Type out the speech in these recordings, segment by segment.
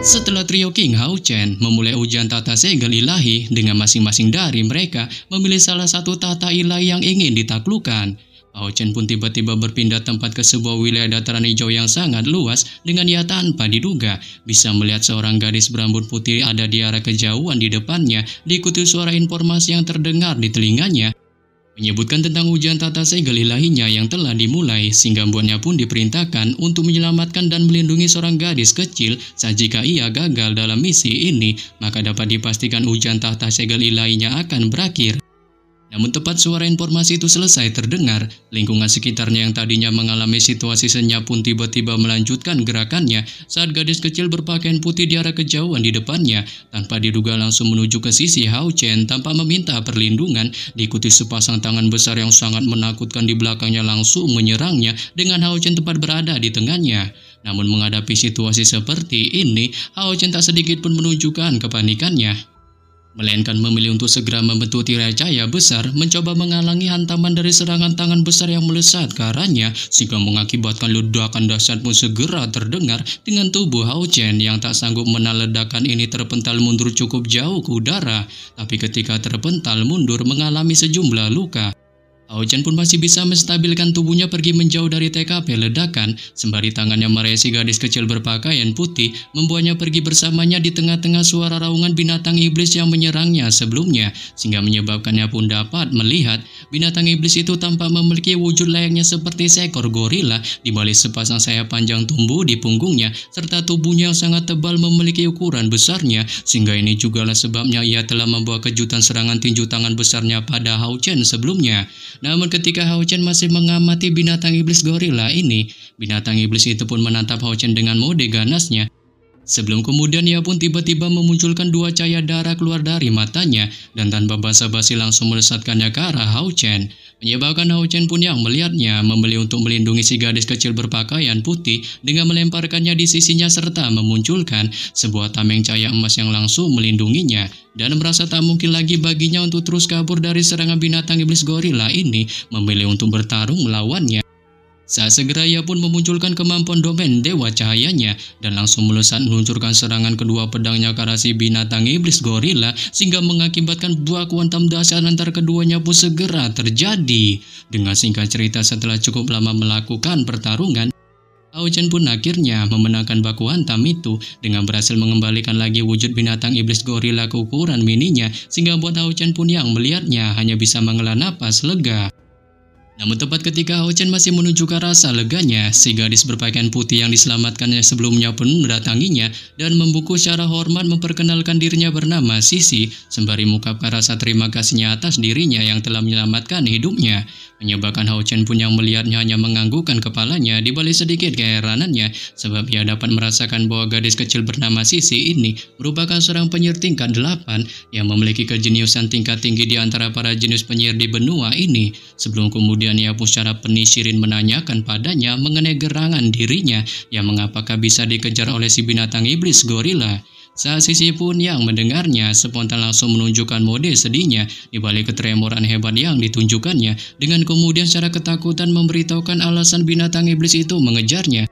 Setelah trio King Hao Chen memulai ujian tata segel ilahi dengan masing-masing dari mereka memilih salah satu tata ilahi yang ingin ditaklukkan, Hao Chen pun tiba-tiba berpindah tempat ke sebuah wilayah dataran hijau yang sangat luas dengan ia tanpa diduga bisa melihat seorang gadis berambut putih ada di arah kejauhan di depannya, diikuti suara informasi yang terdengar di telinganya menyebutkan tentang ujian tata segel ilahinya yang telah dimulai, sehingga membuatnya pun diperintahkan untuk menyelamatkan dan melindungi seorang gadis kecil saat jika ia gagal dalam misi ini, maka dapat dipastikan ujian tata segel ilahinya akan berakhir. Namun tepat suara informasi itu selesai terdengar, lingkungan sekitarnya yang tadinya mengalami situasi senyap pun tiba-tiba melanjutkan gerakannya saat gadis kecil berpakaian putih di arah kejauhan di depannya tanpa diduga langsung menuju ke sisi Hao Chen tanpa meminta perlindungan, diikuti sepasang tangan besar yang sangat menakutkan di belakangnya langsung menyerangnya dengan Hao Chen tepat berada di tengahnya. Namun menghadapi situasi seperti ini, Hao Chen tak sedikit pun menunjukkan kepanikannya, melainkan memilih untuk segera membentuk tirai cahaya besar mencoba menghalangi hantaman dari serangan tangan besar yang melesat ke arahnya sehingga mengakibatkan ledakan dahsyat pun segera terdengar dengan tubuh Hao Chen yang tak sanggup menahan ledakan ini terpental mundur cukup jauh ke udara, tapi ketika terpental mundur mengalami sejumlah luka. Hao Chen pun masih bisa menstabilkan tubuhnya pergi menjauh dari TKP ledakan, sembari tangannya meraih si gadis kecil berpakaian putih, membuatnya pergi bersamanya di tengah-tengah suara raungan binatang iblis yang menyerangnya sebelumnya, sehingga menyebabkannya pun dapat melihat binatang iblis itu tampak memiliki wujud layaknya seperti seekor gorila di balik sepasang sayap panjang tumbuh di punggungnya, serta tubuhnya yang sangat tebal memiliki ukuran besarnya, sehingga ini jugalah sebabnya ia telah membawa kejutan serangan tinju tangan besarnya pada Hao Chen sebelumnya. Namun ketika Hao Chen masih mengamati binatang iblis gorila ini, binatang iblis itu pun menatap Hao Chen dengan mode ganasnya. Sebelum kemudian ia pun tiba-tiba memunculkan dua cahaya darah keluar dari matanya dan tanpa basa-basi langsung melesatkannya ke arah Hao Chen. Menyebabkan Hao Chen pun yang melihatnya memilih untuk melindungi si gadis kecil berpakaian putih dengan melemparkannya di sisinya serta memunculkan sebuah tameng cahaya emas yang langsung melindunginya. Dan merasa tak mungkin lagi baginya untuk terus kabur dari serangan binatang iblis gorila ini, memilih untuk bertarung melawannya. Saat segera ia pun memunculkan kemampuan domain dewa cahayanya dan langsung melesat meluncurkan serangan kedua pedangnya ke arah si binatang iblis gorila sehingga mengakibatkan buah kuantum dahsyat antar keduanya pun segera terjadi. Dengan singkat cerita, setelah cukup lama melakukan pertarungan, Hao Chen pun akhirnya memenangkan baku hantam itu dengan berhasil mengembalikan lagi wujud binatang iblis gorila ke ukuran mininya sehingga buat Hao Chen pun yang melihatnya hanya bisa menghela napas lega. Namun tepat ketika Hao Chen masih menunjukkan rasa leganya, si gadis berpakaian putih yang diselamatkannya sebelumnya pun mendatanginya dan membungkuk secara hormat memperkenalkan dirinya bernama Sisi, sembari mengungkapkan rasa terima kasihnya atas dirinya yang telah menyelamatkan hidupnya. Menyebabkan Hao Chen pun yang melihatnya hanya menganggukkan kepalanya di balik sedikit keheranannya, sebab ia dapat merasakan bahwa gadis kecil bernama Sisi ini merupakan seorang penyihir tingkat 8 yang memiliki kejeniusan tingkat tinggi di antara para jenius penyihir di benua ini. Sebelum kemudian ia pun secara penisirin menanyakan padanya mengenai gerangan dirinya yang mengapakah bisa dikejar oleh si binatang iblis gorila. Saat Sisi pun yang mendengarnya spontan langsung menunjukkan mode sedihnya di balik ketremoran hebat yang ditunjukkannya dengan kemudian secara ketakutan memberitahukan alasan binatang iblis itu mengejarnya.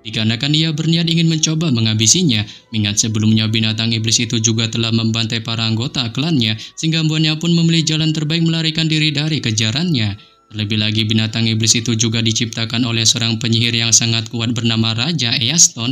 Dikarenakan ia berniat ingin mencoba menghabisinya, mengingat sebelumnya binatang iblis itu juga telah membantai para anggota klannya sehingga membuatnya pun memilih jalan terbaik melarikan diri dari kejarannya. Terlebih lagi binatang iblis itu juga diciptakan oleh seorang penyihir yang sangat kuat bernama Raja Easton.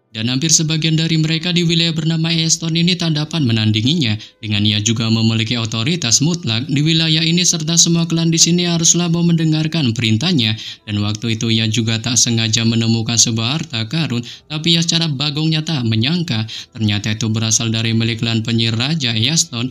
Dan hampir sebagian dari mereka di wilayah bernama Easton ini tak dapat menandinginya, dengan ia juga memiliki otoritas mutlak di wilayah ini serta semua klan di sini haruslah mau mendengarkan perintahnya. Dan waktu itu ia juga tak sengaja menemukan sebuah harta karun, tapi ia secara bagongnya tak menyangka ternyata itu berasal dari milik klan penyihir Raja Easton.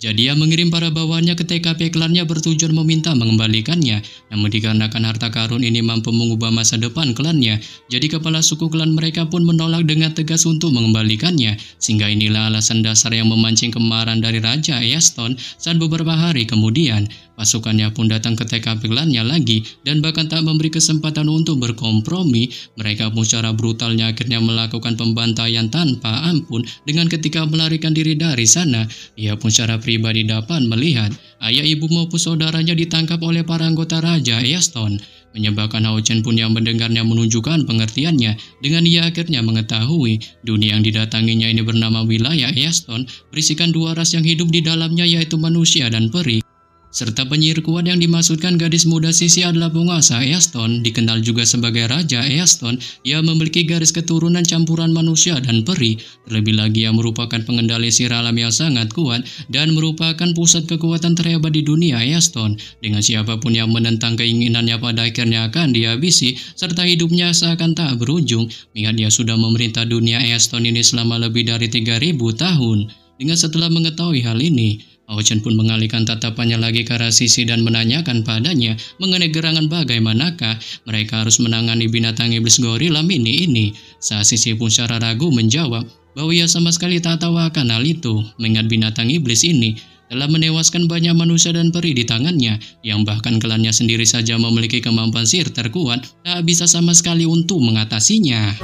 Jadi ia mengirim para bawahannya ke TKP klannya bertujuan meminta mengembalikannya. Namun dikarenakan harta karun ini mampu mengubah masa depan klannya, jadi kepala suku klan mereka pun menolak dengan tegas untuk mengembalikannya. Sehingga inilah alasan dasar yang memancing kemarahan dari Raja Easton saat beberapa hari kemudian pasukannya pun datang ke TKP klannya lagi dan bahkan tak memberi kesempatan untuk berkompromi. Mereka pun secara brutalnya akhirnya melakukan pembantaian tanpa ampun dengan ketika melarikan diri dari sana. Ia pun secara pribadi dapat melihat ayah, ibu maupun saudaranya ditangkap oleh para anggota Raja Easton. Menyebabkan Hao Chen pun yang mendengarnya menunjukkan pengertiannya dengan ia akhirnya mengetahui dunia yang didatanginya ini bernama wilayah Easton, berisikan dua ras yang hidup di dalamnya yaitu manusia dan peri. Serta penyihir kuat yang dimaksudkan gadis muda Sisi adalah penguasa Easton, dikenal juga sebagai Raja Easton. Ia memiliki garis keturunan campuran manusia dan peri, terlebih lagi yang merupakan pengendali sihir alam yang sangat kuat dan merupakan pusat kekuatan terhebat di dunia Easton. Dengan siapapun yang menentang keinginannya pada akhirnya akan dihabisi, serta hidupnya seakan tak berujung, mengingat dia sudah memerintah dunia Easton ini selama lebih dari 3000 tahun. Dengan setelah mengetahui hal ini, Hao Chen pun mengalihkan tatapannya lagi ke arah Sisi dan menanyakan padanya mengenai gerangan bagaimanakah mereka harus menangani binatang iblis gorila mini ini. Saat Sisi pun secara ragu menjawab bahwa ia sama sekali tak tahu akan hal itu, mengingat binatang iblis ini telah menewaskan banyak manusia dan peri di tangannya, yang bahkan klannya sendiri saja memiliki kemampuan sihir terkuat, tak bisa sama sekali untuk mengatasinya.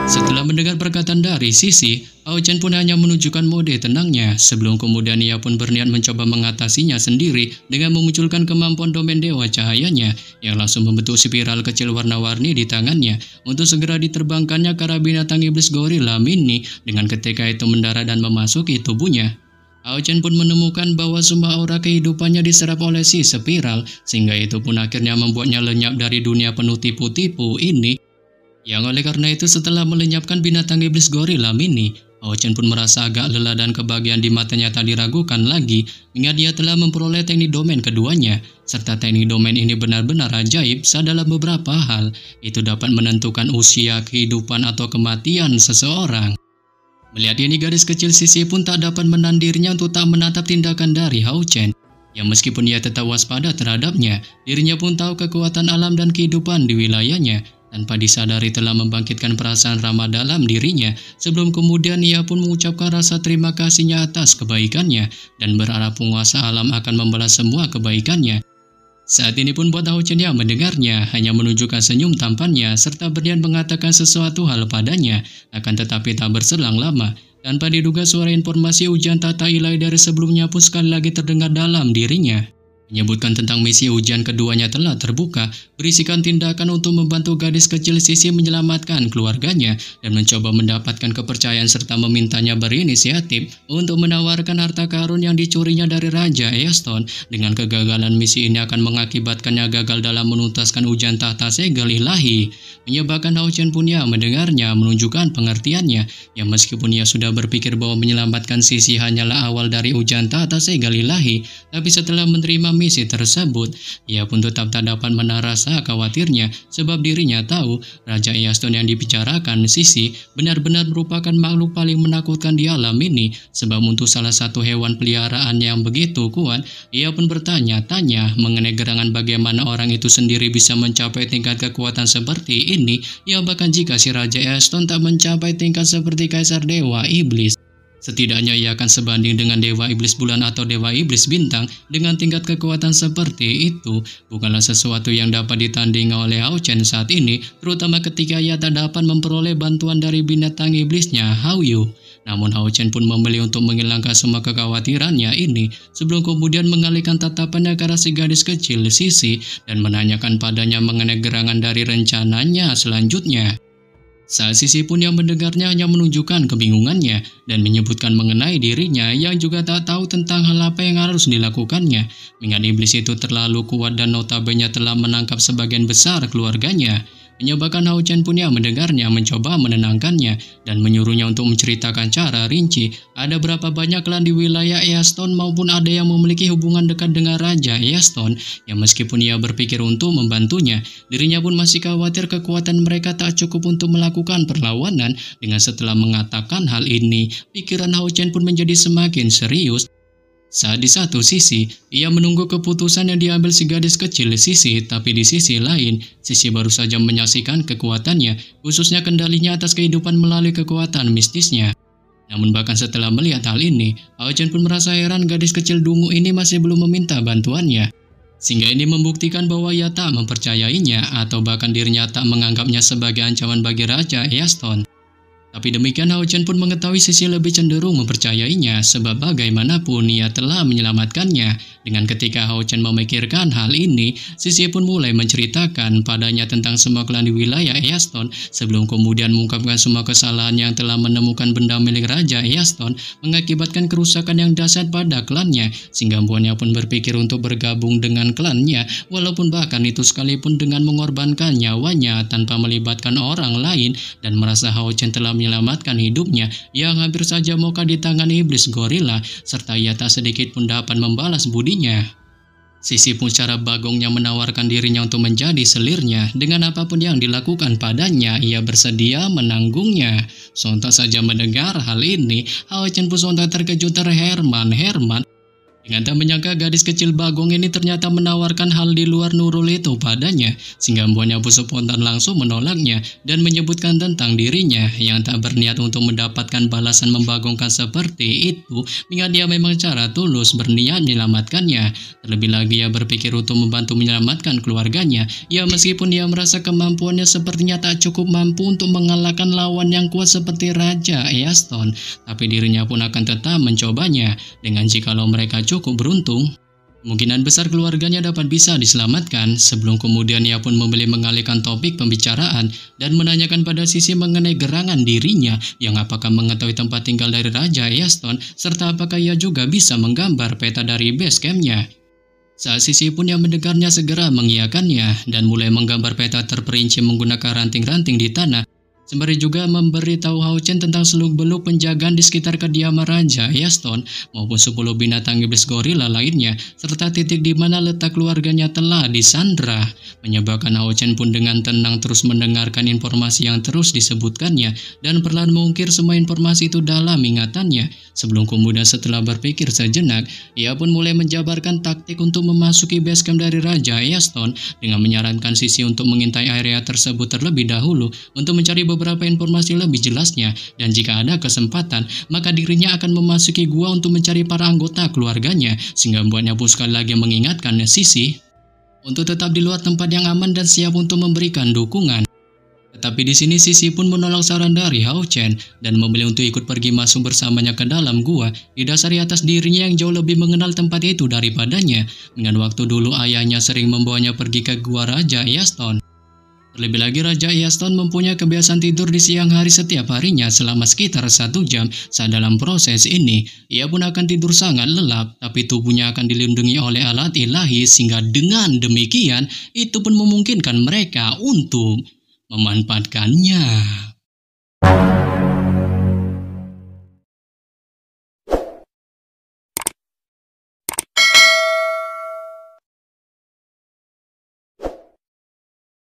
Setelah mendengar perkataan dari Sisi, Hao Chen pun hanya menunjukkan mode tenangnya, sebelum kemudian ia pun berniat mencoba mengatasinya sendiri dengan memunculkan kemampuan domain dewa cahayanya, yang langsung membentuk spiral kecil warna-warni di tangannya untuk segera diterbangkannya ke arah binatang iblis gorila mini dengan ketika itu mendarat dan memasuki tubuhnya. Hao Chen pun menemukan bahwa semua aura kehidupannya diserap oleh si spiral, sehingga itu pun akhirnya membuatnya lenyap dari dunia penuh tipu-tipu ini. Yang oleh karena itu setelah melenyapkan binatang iblis gorila mini, Hao Chen pun merasa agak lelah dan kebahagiaan di matanya tak diragukan lagi, mengingat dia telah memperoleh teknik domain keduanya, serta teknik domain ini benar-benar ajaib saat dalam beberapa hal, itu dapat menentukan usia, kehidupan atau kematian seseorang. Melihat ini, gadis kecil Sisi pun tak dapat menahan dirinya untuk tak menatap tindakan dari Hao Chen, yang meskipun ia tetap waspada terhadapnya, dirinya pun tahu kekuatan alam dan kehidupan di wilayahnya, tanpa disadari telah membangkitkan perasaan ramah dalam dirinya, sebelum kemudian ia pun mengucapkan rasa terima kasihnya atas kebaikannya, dan berharap penguasa alam akan membalas semua kebaikannya. Saat ini pun buat Hao Chen yang mendengarnya hanya menunjukkan senyum tampannya, serta berniat mengatakan sesuatu hal padanya, akan tetapi tak berselang lama, tanpa diduga suara informasi ujian tata ilahi dari sebelumnya pun sekali lagi terdengar dalam dirinya, menyebutkan tentang misi ujian keduanya telah terbuka, berisikan tindakan untuk membantu gadis kecil Sisi menyelamatkan keluarganya dan mencoba mendapatkan kepercayaan serta memintanya berinisiatif untuk menawarkan harta karun yang dicurinya dari Raja Easton. Dengan kegagalan misi ini akan mengakibatkannya gagal dalam menuntaskan ujian tahta segel ilahi, menyebabkan Hao Chen pun yang mendengarnya menunjukkan pengertiannya, yang meskipun ia sudah berpikir bahwa menyelamatkan Sisi hanyalah awal dari ujian tahta segel ilahi, tapi setelah menerima misi tersebut, ia pun tetap tak dapat menahan rasa khawatirnya, sebab dirinya tahu Raja Easton yang dibicarakan Sisi benar-benar merupakan makhluk paling menakutkan di alam ini, sebab untuk salah satu hewan peliharaan yang begitu kuat, ia pun bertanya-tanya mengenai gerangan bagaimana orang itu sendiri bisa mencapai tingkat kekuatan seperti ini, ya bahkan jika si Raja Easton tak mencapai tingkat seperti Kaisar Dewa Iblis, setidaknya ia akan sebanding dengan Dewa Iblis Bulan atau Dewa Iblis Bintang. Dengan tingkat kekuatan seperti itu, bukanlah sesuatu yang dapat ditandingi oleh Hao Chen saat ini, terutama ketika ia tak dapat memperoleh bantuan dari binatang iblisnya Hao Yu. Namun Hao Chen pun memilih untuk menghilangkan semua kekhawatirannya ini, sebelum kemudian mengalihkan tatapannya ke arah si gadis kecil Sisi dan menanyakan padanya mengenai gerangan dari rencananya selanjutnya. Saat Sisi pun yang mendengarnya hanya menunjukkan kebingungannya dan menyebutkan mengenai dirinya yang juga tak tahu tentang hal apa yang harus dilakukannya, mengingat iblis itu terlalu kuat dan notabene telah menangkap sebagian besar keluarganya. Menyebabkan Hao Chen pun yang mendengarnya mencoba menenangkannya dan menyuruhnya untuk menceritakan cara rinci ada berapa banyak klan di wilayah Easton maupun ada yang memiliki hubungan dekat dengan Raja Easton, yang meskipun ia berpikir untuk membantunya, dirinya pun masih khawatir kekuatan mereka tak cukup untuk melakukan perlawanan. Dengan setelah mengatakan hal ini, pikiran Hao Chen pun menjadi semakin serius. Saat di satu sisi, ia menunggu keputusan yang diambil si gadis kecil Sisi, tapi di sisi lain, Sisi baru saja menyaksikan kekuatannya, khususnya kendalinya atas kehidupan melalui kekuatan mistisnya. Namun bahkan setelah melihat hal ini, Hao Chen pun merasa heran gadis kecil dungu ini masih belum meminta bantuannya. Sehingga ini membuktikan bahwa ia tak mempercayainya atau bahkan dirinya tak menganggapnya sebagai ancaman bagi Raja Easton. Tapi demikian Hao Chen pun mengetahui Sisi lebih cenderung mempercayainya sebab bagaimanapun ia telah menyelamatkannya. Dengan ketika Hao Chen memikirkan hal ini, Sisi pun mulai menceritakan padanya tentang semua klan di wilayah Easton sebelum kemudian mengungkapkan semua kesalahan yang telah menemukan benda milik Raja Easton mengakibatkan kerusakan yang dahsyat pada klannya sehingga Mbonya pun berpikir untuk bergabung dengan klannya walaupun bahkan itu sekalipun dengan mengorbankan nyawanya tanpa melibatkan orang lain dan merasa Hao Chen telah menyelamatkan hidupnya yang hampir saja moka di tangan iblis gorila serta ia tak sedikit pun dapat membalas budinya. Sisi pun secara bagongnya menawarkan dirinya untuk menjadi selirnya dengan apapun yang dilakukan padanya ia bersedia menanggungnya. Sontak saja mendengar hal ini, Hao Chen pun sontak terkejut terherman dengan tak menyangka gadis kecil bagong ini ternyata menawarkan hal di luar nurul itu padanya sehingga Mbonya pun spontan langsung menolaknya dan menyebutkan tentang dirinya yang tak berniat untuk mendapatkan balasan membagongkan seperti itu mengingat dia memang secara tulus berniat menyelamatkannya. Terlebih lagi ia berpikir untuk membantu menyelamatkan keluarganya ya meskipun dia merasa kemampuannya sepertinya tak cukup mampu untuk mengalahkan lawan yang kuat seperti Raja Easton, tapi dirinya pun akan tetap mencobanya dengan jikalau mereka cukup beruntung, kemungkinan besar keluarganya dapat bisa diselamatkan. Sebelum kemudian ia pun memilih mengalihkan topik pembicaraan dan menanyakan pada Sisi mengenai gerangan dirinya yang apakah mengetahui tempat tinggal dari Raja Easton serta apakah ia juga bisa menggambar peta dari base campnya. Saat Sisi pun yang mendengarnya segera mengiyakannya dan mulai menggambar peta terperinci menggunakan ranting-ranting di tanah. Sembari juga memberitahu Hao Chen tentang seluk-beluk penjagaan di sekitar kediaman Raja Easton maupun 10 binatang iblis gorila lainnya serta titik di mana letak keluarganya telah disandra. Menyebabkan Hao Chen pun dengan tenang terus mendengarkan informasi yang terus disebutkannya dan perlahan mengukir semua informasi itu dalam ingatannya. Sebelum kemudian setelah berpikir sejenak, ia pun mulai menjabarkan taktik untuk memasuki base camp dari Raja Easton dengan menyarankan Sisi untuk mengintai area tersebut terlebih dahulu untuk mencari beberapa informasi lebih jelasnya dan jika ada kesempatan maka dirinya akan memasuki gua untuk mencari para anggota keluarganya sehingga membuatnya pun sekali lagi mengingatkan Sisi untuk tetap di luar tempat yang aman dan siap untuk memberikan dukungan. Tetapi di sini Sisi pun menolak saran dari Hao Chen dan memilih untuk ikut pergi masuk bersamanya ke dalam gua didasari atas dirinya yang jauh lebih mengenal tempat itu daripadanya dengan waktu dulu ayahnya sering membawanya pergi ke gua Raja Easton. Terlebih lagi Raja Easton mempunyai kebiasaan tidur di siang hari setiap harinya selama sekitar 1 jam. Saat dalam proses ini, ia pun akan tidur sangat lelap, tapi tubuhnya akan dilindungi oleh alat ilahi sehingga dengan demikian, itu pun memungkinkan mereka untuk memanfaatkannya.